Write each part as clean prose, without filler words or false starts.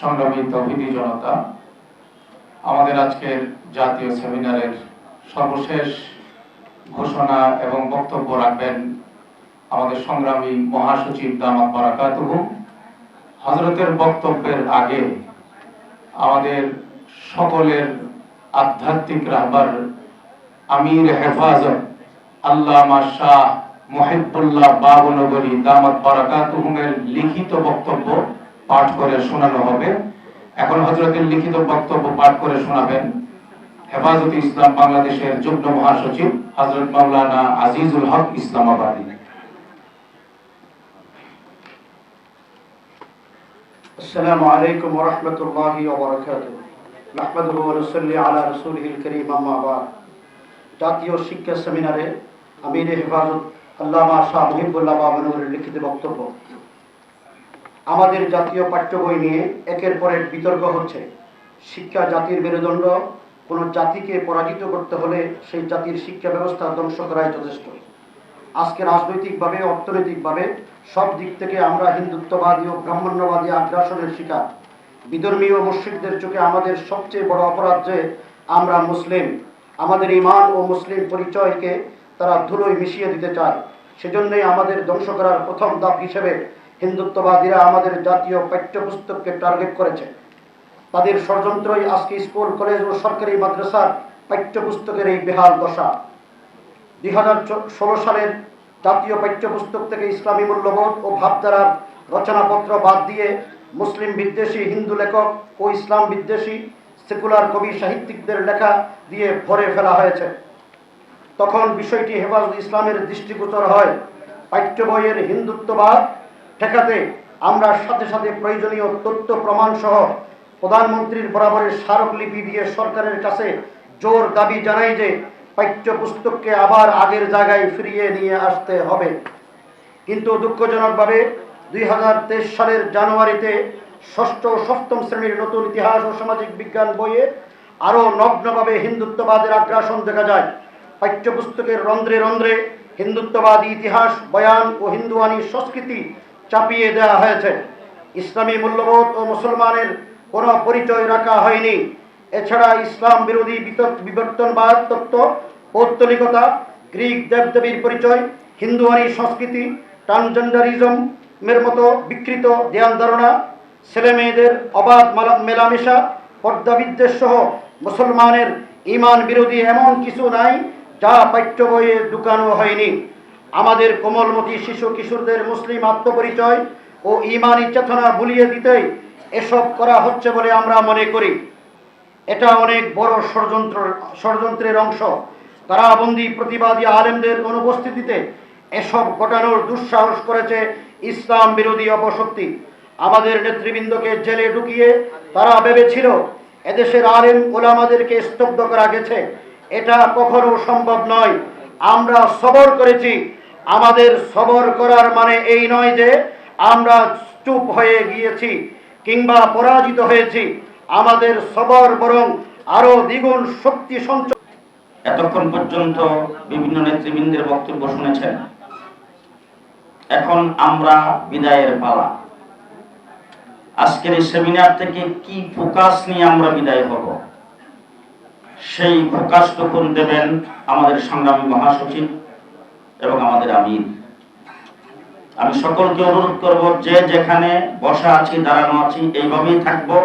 সংগ্রামী তৌহিদি জনতা, আমাদের আজকের জাতীয় সেমিনারের সর্বশেষ ঘোষণা এবং বক্তব্য রাখবেন আমাদের সংগ্রামী মহাসচিব দামাত বারাকাতুহু। হযরতের বক্তব্যের আগে আমাদের সকলের আধ্যাত্মিক রাহবার আমির হেফাজত আল্লামা শাহ মুহিবুল্লাহ বাবনগরী দামাত বারাকাতুহুমের লিখিত বক্তব্য পাঠ করে শোনানো হবে। এখন হযরতের লিখিত বক্তব্য পাঠ করে শোনাবেন হেফাজতে ইসলাম বাংলাদেশের যুগ্ম মহাসচিব হযরত মাওলানা আজিজুল হক ইসলামাবাদী। আসসালামু আলাইকুম ওয়া রাহমাতুল্লাহি ওয়া বারাকাতুহু। নাহমাদুহু ওয়া নুসাল্লি আলা রাসূলিহিল কারীম, আম্মা বা'দ। জাতীয় শিক্ষা সেমিনারে আমির হেফাজত আল্লামা শাহ মুহিবুল্লাহ বাবনগরীর লিখিত বক্তব্য। আমাদের জাতীয় পাঠ্য বই নিয়ে একের পর এক বিতর্ক হচ্ছে। শিক্ষা জাতির মেরুদণ্ড। কোনো জাতিকে পরাজিত করতে হলে সেই জাতির শিক্ষা ব্যবস্থা ধ্বংস করাই যথেষ্ট। আজকে রাজনৈতিকভাবে, অর্থনৈতিকভাবে সব দিক থেকে আমরা হিন্দুত্ববাদী ও ব্রাহ্মণ্যবাদী আগ্রাসনের শিকার। বিধর্মী ও মুশরিকদের চোখে আমাদের সবচেয়ে বড় অপরাধ যে আমরা মুসলিম। আমাদের ঈমান ও মুসলিম পরিচয়কে তারা ধুলোয় মিশিয়ে দিতে চায়। সেজন্যই আমাদের ধ্বংস করার প্রথম ধাপ হিসেবে হিন্দুত্ববাদীরা আমাদের জাতীয় পাঠ্যপুস্তককে টার্গেট করেছে। তাদের ষড়যন্ত্রই আজকে স্কুল, কলেজ ও সরকারি মাদ্রাসার পাঠ্যপুস্তকের এই বেহাল দশা। 2016 সালের জাতীয় পাঠ্যপুস্তক থেকে ইসলামী মূল্যবোধ ও ভাবধারার রচনাপত্র বাদ দিয়ে মুসলিম বিদ্বেষী হিন্দু লেখক ও ইসলাম বিদ্বেষী সেকুলার কবি সাহিত্যিকদের লেখা দিয়ে ভরে ফেলা হয়েছে। তখন বিষয়টি হেফাজত ইসলামের দৃষ্টিগোচর হয়। পাঠ্য বইয়ের হিন্দুত্ববাদ ঠেকাতে আমরা সাথে সাথে প্রয়োজনীয় তথ্য প্রমাণ সহ প্রধানমন্ত্রীর বরাবরের স্মারকলিপি দিয়ে সরকারের কাছে জোর দাবি জানাই যে পাঠ্যপুস্তককে আবার আগের জায়গায় ফিরিয়ে নিয়ে আসতে হবে। কিন্তু দুঃখজনকভাবে 2023 সালের জানুয়ারিতে ষষ্ঠ ও সপ্তম শ্রেণীর নতুন ইতিহাস ও সামাজিক বিজ্ঞান বইয়ে আরও নগ্নভাবে হিন্দুত্ববাদের আগ্রাসন দেখা যায়। পাঠ্যপুস্তকের রন্ধ্রে রন্ধ্রে হিন্দুত্ববাদী ইতিহাস, বয়ান ও হিন্দুয়ানি সংস্কৃতি চাপিয়ে দেওয়া হয়েছে। ইসলামী মূল্যবোধ ও মুসলমানের কোনো পরিচয় রাখা হয়নি। এছাড়া ইসলাম বিরোধী বিবর্তনবাদ তত্ত্ব, পৌত্তলিকতা, গ্রিক দেবদেবীর পরিচয়, হিন্দুয়ানি সংস্কৃতি, ট্রান্সজেন্ডারিজমের মতো বিকৃত ধ্যান ধারণা, ছেলেমেয়েদের অবাধ মেলামেশা, পর্দাবিদ্বেষ সহ মুসলমানের ঈমান বিরোধী এমন কিছু নাই যা পাঠ্য বইয়ে ঢুকানো হয়নি। আমাদের কোমলমতি শিশু কিশোরদের মুসলিম আত্মপরিচয় ও ঈমানি চেতনা ভুলিয়ে দিতেই এসব করা হচ্ছে বলে আমরা মনে করি। এটা অনেক বড় ষড়যন্ত্রের অংশ। কারাবন্দী প্রতিবাদী আলেমদের অনুপস্থিতিতে এসব ঘটানোর দুঃসাহস করেছে ইসলাম বিরোধী অপশক্তি। আমাদের নেতৃবৃন্দকে জেলে ঢুকিয়ে তারা ভেবেছিল এদেশের আলেম ওলামাদেরকে স্তব্ধ করা গেছে। এটা কখনো সম্ভব নয়। আমরা সবর করেছি। আমাদের সবর করার মানে এই নয় যে আমরা চুপ হয়ে গিয়েছি কিংবা পরাজিত হয়েছি। আমাদের সবর বরং আরো দ্বিগুণ শক্তি সঞ্চয়। এতক্ষণ পর্যন্ত বিভিন্ন নেতৃবৃন্দের বক্তব্য শুনেছেন। এখন আমরা বিদায়ের পালা। আজকের এই সেমিনার থেকে কি ফোকাস নিয়ে আমরা বিদায় হব, সেই ফোকাসটুকু দেবেন আমাদের সংগ্রামী মহাসচিব এবং আমাদের আমির। আমি সকলকে অনুরোধ করব, যে যেখানে বসা আছি, দাঁড়ানো আছি, এইভাবেই থাকবো।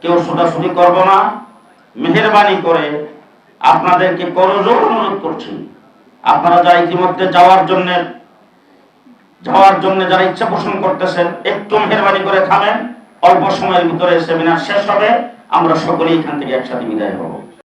কেউ ছোটাছুটি করব না। মেহেরবানি করে আপনাদেরকে করজোর অনুরোধ করছি, আপনারা যা ইতিমধ্যে যাওয়ার জন্য যারা ইচ্ছা পোষণ করতেছেন, একটু মেহেরবানি করে থামেন। অল্প সময়ের ভিতরে সেমিনার শেষ হবে। আমরা সকলেই এখান থেকে একসাথে বিদায় হব।